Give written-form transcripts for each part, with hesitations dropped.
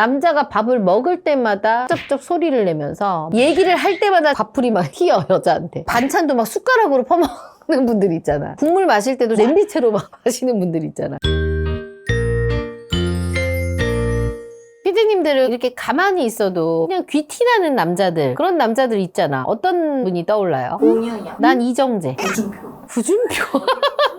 남자가 밥을 먹을 때마다 쩝쩝 소리를 내면서 얘기를 할 때마다 밥풀이 막 튀어, 여자한테. 반찬도 막 숟가락으로 퍼먹는 분들 있잖아. 국물 마실 때도 냄비채로 막 마시는 분들 있잖아. 피디님들은 이렇게 가만히 있어도 그냥 귀티나는 남자들, 그런 남자들 있잖아. 어떤 분이 떠올라요? 공유야. 난 이정재. 구준표. 구준표.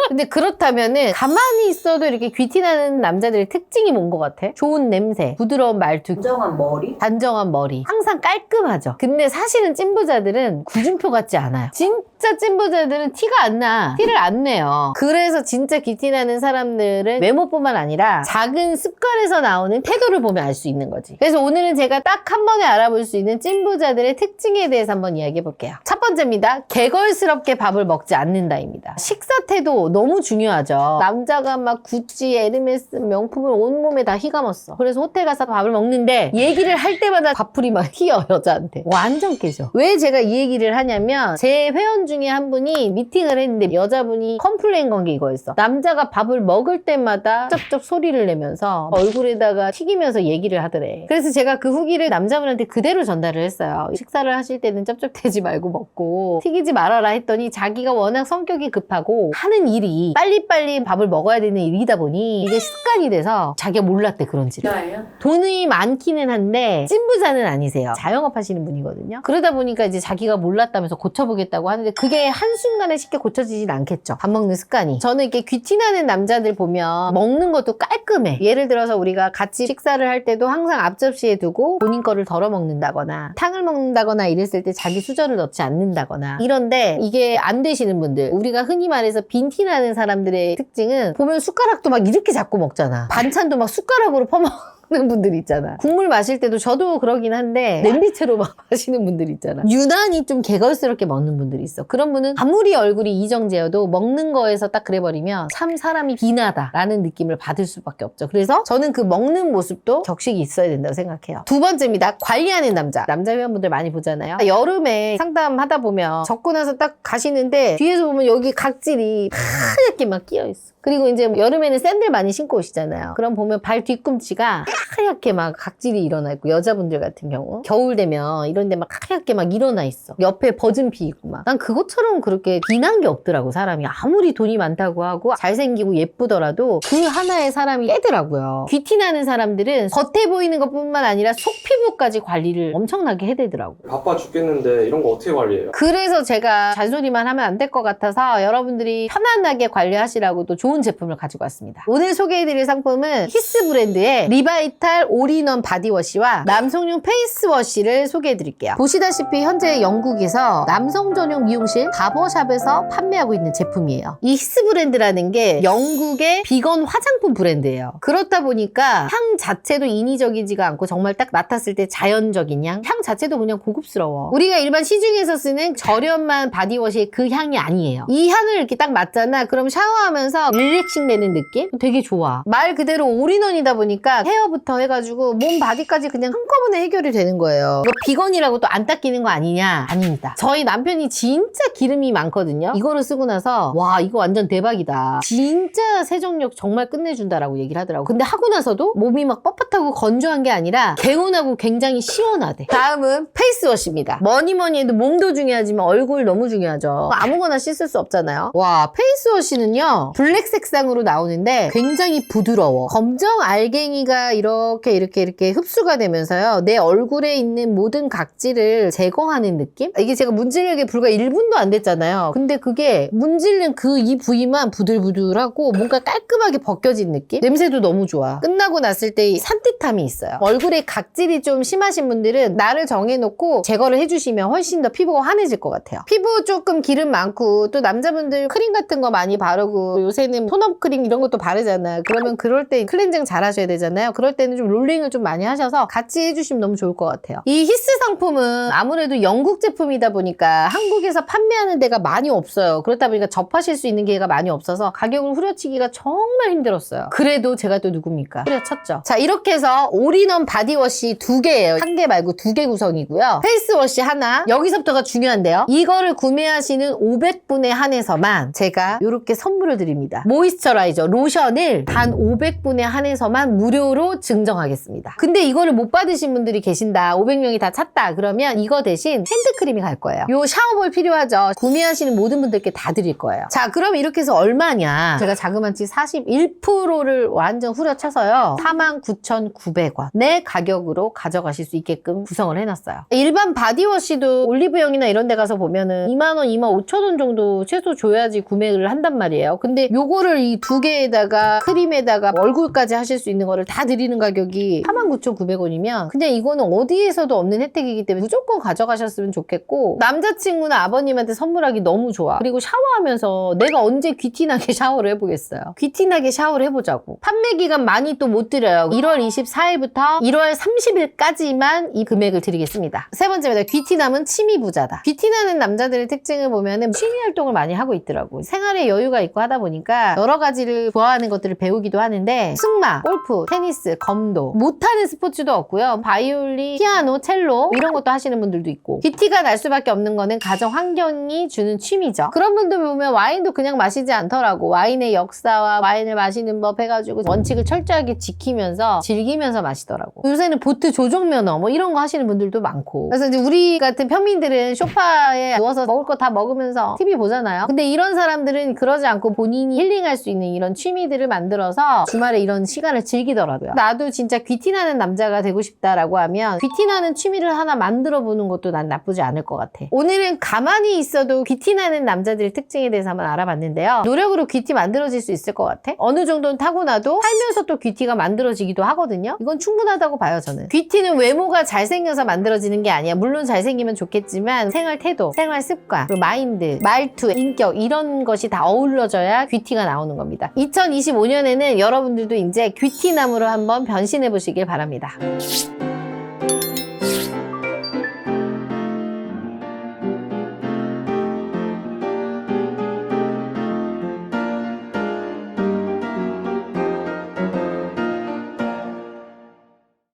근데 그렇다면은 가만히 있어도 이렇게 귀티나는 남자들의 특징이 뭔 것 같아? 좋은 냄새, 부드러운 말투, 단정한 머리. 단정한 머리, 항상 깔끔하죠. 근데 사실은 찐부자들은 구준표 같지 않아요. 진짜 찐부자들은 티가 안 나. 티를 안 내요. 그래서 진짜 귀티나는 사람들은 외모뿐만 아니라 작은 습관에서 나오는 태도를 보면 알 수 있는 거지. 그래서 오늘은 제가 딱 한 번에 알아볼 수 있는 찐부자들의 특징에 대해서 한번 이야기해 볼게요. 첫 번째입니다. 개걸스럽게 밥을 먹지 않는다입니다. 식사 태도 너무 중요하죠. 남자가 막 구찌, 에르메스 명품을 온몸에 다 휘감았어. 그래서 호텔 가서 밥을 먹는데 얘기를 할 때마다 밥풀이 막 튀어, 여자한테. 완전 깨져. 왜 제가 이 얘기를 하냐면 제 회원 중에 한 분이 미팅을 했는데 여자분이 컴플레인 건 게 이거였어. 남자가 밥을 먹을 때마다 쩝쩝 소리를 내면서 얼굴에다가 튀기면서 얘기를 하더래. 그래서 제가 그 후기를 남자분한테 그대로 전달을 했어요. 식사를 하실 때는 쩝쩝대지 말고 먹고 튀기지 말아라 했더니 자기가 워낙 성격이 급하고 하는 일이 빨리빨리 밥을 먹어야 되는 일이다 보니 이게 습관이 돼서 자기가 몰랐대, 그런지를. 돈이 많기는 한데 찐부자는 아니세요. 자영업 하시는 분이거든요. 그러다 보니까 이제 자기가 몰랐다면서 고쳐보겠다고 하는데 그게 한순간에 쉽게 고쳐지진 않겠죠. 밥 먹는 습관이. 저는 이렇게 귀티나는 남자들 보면 먹는 것도 깔끔해. 예를 들어서 우리가 같이 식사를 할 때도 항상 앞접시에 두고 본인 거를 덜어 먹는다거나 탕을 먹는다거나 이랬을 때 자기 수저를 넣지 않는다거나 이런데 이게 안 되시는 분들, 우리가 흔히 말해서 빈티나는 사람들의 특징은 보면 숟가락도 막 이렇게 잡고 먹잖아. 반찬도 막 숟가락으로 퍼먹는 분들 있잖아. 국물 마실 때도 저도 그러긴 한데 냄비채로 막 마시는 분들 있잖아. 유난히 좀 개걸스럽게 먹는 분들이 있어. 그런 분은 아무리 얼굴이 이정재여도 먹는 거에서 딱 그래버리면 참 사람이 비나다라는 느낌을 받을 수밖에 없죠. 그래서 저는 그 먹는 모습도 격식이 있어야 된다고 생각해요. 두 번째입니다. 관리하는 남자. 남자 회원분들 많이 보잖아요. 여름에 상담하다 보면 적고 나서 딱 가시는데 뒤에서 보면 여기 각질이 하얗게 막 끼어있어. 그리고 이제 여름에는 샌들 많이 신고 오시잖아요. 그럼 보면 발 뒤꿈치가 하얗게 막 각질이 일어나 있고, 여자분들 같은 경우 겨울 되면 이런 데 막 하얗게 막 일어나 있어. 옆에 버진 피 있고 막. 난 그것처럼 그렇게 비난 게 없더라고. 사람이 아무리 돈이 많다고 하고 잘생기고 예쁘더라도 그 하나의 사람이 깨더라고요. 귀티나는 사람들은 겉에 보이는 것뿐만 아니라 속 피부까지 관리를 엄청나게 해대더라고. 바빠 죽겠는데 이런 거 어떻게 관리해요? 그래서 제가 잔소리만 하면 안 될 것 같아서 여러분들이 편안하게 관리하시라고 또 좋은 제품을 가지고 왔습니다. 오늘 소개해드릴 상품은 히스 브랜드의 리바이탈 올인원 바디워시와 남성용 페이스워시를 소개해드릴게요. 보시다시피 현재 영국에서 남성 전용 미용실 바버샵에서 판매하고 있는 제품이에요. 이 히스 브랜드라는 게 영국의 비건 화장품 브랜드예요. 그렇다 보니까 향 자체도 인위적이지가 않고 정말 딱 맡았을 때 자연적인 향 자체도 그냥 고급스러워. 우리가 일반 시중에서 쓰는 저렴한 바디워시의 그 향이 아니에요. 이 향을 이렇게 딱 맡잖아. 그럼 샤워하면서 릴렉싱 되는 느낌? 되게 좋아. 말 그대로 올인원이다 보니까 헤어부터 해가지고 몸 바디까지 그냥 한꺼번에 해결이 되는 거예요. 이거 비건이라고 또 안 닦이는 거 아니냐? 아닙니다. 저희 남편이 진짜 기름이 많거든요. 이거를 쓰고 나서 와, 이거 완전 대박이다. 진짜 세정력 정말 끝내준다라고 얘기를 하더라고. 근데 하고 나서도 몸이 막 뻣뻣하고 건조한 게 아니라 개운하고 굉장히 시원하대. 다음은 페이스워시입니다. 뭐니 해도 몸도 중요하지만 얼굴 너무 중요하죠. 아무거나 씻을 수 없잖아요. 와, 페이스워시는요 블랙 색상으로 나오는데 굉장히 부드러워. 검정 알갱이가 이렇게 흡수가 되면서요 내 얼굴에 있는 모든 각질을 제거하는 느낌? 이게 제가 문지르는 게 불과 1분도 안 됐잖아요. 근데 그게 문지르는 그 이 부위만 부들부들하고 뭔가 깔끔하게 벗겨진 느낌? 냄새도 너무 좋아. 끝나고 났을 때 산뜻함이 있어요. 얼굴에 각질이 좀 심하신 분들은 날을 정해놓고 제거를 해주시면 훨씬 더 피부가 환해질 것 같아요. 피부 조금 기름 많고 또 남자분들 크림 같은 거 많이 바르고 요새는 톤업 크림 이런 것도 바르잖아. 그러면 그럴 때 클렌징 잘 하셔야 되잖아요. 그럴 때는 좀 롤링을 좀 많이 하셔서 같이 해주시면 너무 좋을 것 같아요. 이 히스 상품은 아무래도 영국 제품이다 보니까 한국에서 판매하는 데가 많이 없어요. 그렇다 보니까 접하실 수 있는 기회가 많이 없어서 가격을 후려치기가 정말 힘들었어요. 그래도 제가 또 누굽니까? 후려쳤죠. 자, 이렇게 해서 올인원 바디워시 2개예요. 1개 말고 2개 구성이고요. 페이스워시 하나. 여기서부터가 중요한데요. 이거를 구매하시는 500분에 한해서만 제가 이렇게 선물을 드립니다. 모이스처라이저, 로션을 단 500분에 한해서만 무료로 증정하겠습니다. 근데 이거를 못 받으신 분들이 계신다. 500명이 다 찼다. 그러면 이거 대신 핸드크림이 갈 거예요. 요 샤워볼 필요하죠. 구매하시는 모든 분들께 다 드릴 거예요. 자, 그럼 이렇게 해서 얼마냐? 제가 자그만치 41%를 완전 후려쳐서요. 49,900원 내 가격으로 가져가실 수 있게끔 구성을 해놨어요. 일반 바디워시도 올리브영이나 이런 데 가서 보면은 2만원, 25,000원 정도 최소 줘야지 구매를 한단 말이에요. 근데 요거를 이 두 개에다가 크림에다가 얼굴까지 하실 수 있는 거를 다 드리는 가격이 49,900원이면 그냥 이거는 어디에서도 없는 혜택이기 때문에 무조건 가져가셨으면 좋겠고, 남자친구나 아버님한테 선물하기 너무 좋아. 그리고 샤워하면서 내가 언제 귀티나게 샤워를 해보겠어요. 귀티나게 샤워를 해보자고. 판매 기간 많이 또 못 드려요. 1월 24일부터 1월 30일까지만 이 금액을 드리겠습니다. 세 번째입니다. 귀티남은 취미 부자다. 귀티나는 남자들의 특징을 보면은 취미 활동을 많이 하고 있더라고. 생활에 여유가 있고 하다 보니까 여러 가지를 좋아하는 것들을 배우기도 하는데, 승마, 골프, 테니스, 검도, 못하는 스포츠도 없고요. 바이올린, 피아노, 첼로 이런 것도 하시는 분들도 있고, 귀티가 날 수밖에 없는 거는 가정 환경이 주는 취미죠. 그런 분들 보면 와인도 그냥 마시지 않더라고. 와인의 역사와 와인을 마시는 법 해가지고 원칙을 철저하게 지키면서 즐기면서 마시더라고. 요새는 보트 조종면허 뭐 이런 거 하시는 분들도 많고. 그래서 이제 우리 같은 평민들은 소파에 누워서 먹을 거 다 먹으면서 TV 보잖아요. 근데 이런 사람들은 그러지 않고 본인이 힐링할 수 있는 이런 취미들을 만들어서 주말에 이런 시간을 즐기더라고요. 나도 진짜 귀티나는 남자가 되고 싶다라고 하면 귀티나는 취미를 하나 만들어 보는 것도 난 나쁘지 않을 것 같아. 오늘은 가만히 있어도 귀티나는 남자들의 특징에 대해서 한번 알아봤는데요. 노력으로 귀티 만들어질 수 있을 것 같아? 어느 정도는 타고나도 살면서 또 귀티가 만들어지기도 하거든요. 이건 충분하다고 봐요, 저는. 귀티는 외모가 잘생겨서 만들어지는 게 아니야. 물론 잘생기면 좋겠지만 생활 태도, 생활 습관, 그리고 마인드, 말투, 인격 이런 것이 다 어우러져야 귀티가 나오는 겁니다. 2025년에는 여러분들도 이제 귀티남으로 한번 변신해 보시길 바랍니다.